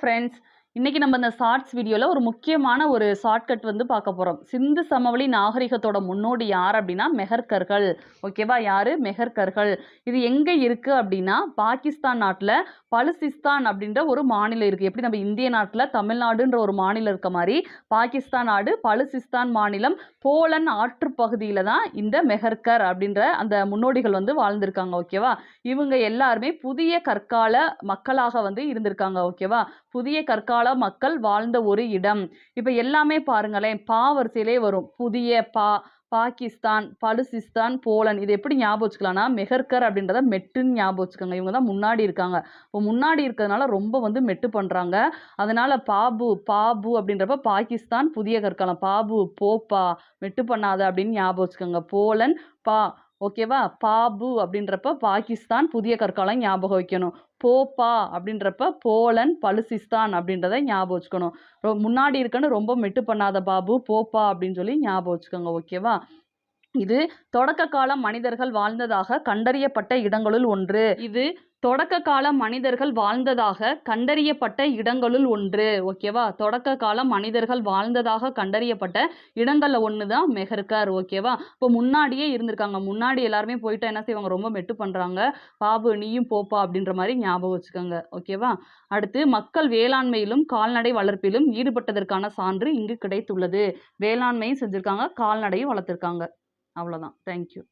Friends. இன்னைக்கு நம்ம இந்த ஷார்ட்ஸ் வீடியோல ஒரு முக்கியமான ஒரு ஷார்ட்கட் வந்து பார்க்க போறோம். சிந்து சமவெளி நாகரிகத்தோட முன்னோடி யார் அப்படின்னா மெஹர்கர்கள். ஓகேவா? யாரு? மெஹர்கர்கள். இது எங்க இருக்கு அப்படின்னா பாகிஸ்தான் நாட்டுல பலுசிஸ்தான் அப்படின்ற ஒரு மாநிலம் இருக்கு. எப்படி நம்ம இந்திய நாட்டுல தமிழ்நாடுன்ற ஒரு மாநிலம் இருக்க மாதிரி பாகிஸ்தான் நாடு பலுசிஸ்தான் மாநிலம் போலன் ஆற்று பகுதியில தான் இந்த மெஹர்கர் அப்படின்ற அந்த முன்னோடிகள் வந்து வாழ்ந்திருக்காங்க. ஓகேவா? இவங்க எல்லாருமே புதிய கற்கால மக்களாக வந்து இருந்திருக்காங்க. ஓகேவா? புதிய கற்கால மக்கள் வாழ்ந்த ஒரு இடம். இப்ப எல்லாமே பாருங்களேன், பா வரிசையிலே வரும். புதிய பா, பாகிஸ்தான், பலுசிஸ்தான், போலன். இது எப்படி ஞாபகம் வச்சுக்கலாம்னா மெஹர்கர் அப்படின்றத மெட்டுன்னு ஞாபகம் வச்சுக்கோங்க. இவங்க தான் முன்னாடி இருக்காங்க. இப்போ முன்னாடி இருக்கிறதுனால ரொம்ப வந்து மெட்டு பண்றாங்க. அதனால பாபு பாபு அப்படின்றப்ப பாகிஸ்தான் புதிய கற்காலம். பாபு போப்பா மெட்டு பண்ணாத அப்படின்னு ஞாபகம் வச்சுக்கோங்க. போலன் பா. ஓகேவா? பாபு அப்படின்றப்ப பாகிஸ்தான் புதிய கற்காலம் ஞாபகம் வைக்கணும். போப்பா அப்படின்றப்ப போலன் பலுசிஸ்தான் அப்படின்றத ஞாபகம் வச்சுக்கணும். முன்னாடி இருக்குன்னு ரொம்ப மெட்டு பண்ணாத பாபு போப்பா அப்படின்னு சொல்லி ஞாபகம் வச்சுக்கோங்க. ஓகேவா? இது தொடக்க கால மனிதர்கள் வாழ்ந்ததாக கண்டறியப்பட்ட இடங்களுள் ஒன்று. இது தொடக்க கால மனிதர்கள் வாழ்ந்ததாக கண்டறியப்பட்ட இடங்களுள் ஒன்று. ஓகேவா? தொடக்க கால மனிதர்கள் வாழ்ந்ததாக கண்டறியப்பட்ட இடங்கள்ல ஒன்று தான் மெஹர்கர். ஓகேவா? இப்போ முன்னாடியே இருந்திருக்காங்க. முன்னாடி எல்லாருமே போயிட்டா என்ன செய்வாங்க? ரொம்ப மெட்டு பண்றாங்க. பாபு நீயும் போப்பா அப்படின்ற மாதிரி ஞாபகம் வச்சுக்கோங்க. ஓகேவா? அடுத்து மக்கள் வேளாண்மையிலும் கால்நடை வளர்ப்பிலும் ஈடுபட்டதற்கான சான்று இங்கு கிடைத்துள்ளது. வேளாண்மையும் செஞ்சிருக்காங்க, கால்நடையும் வளர்த்திருக்காங்க. அவ்வளோதான். தேங்க்யூ.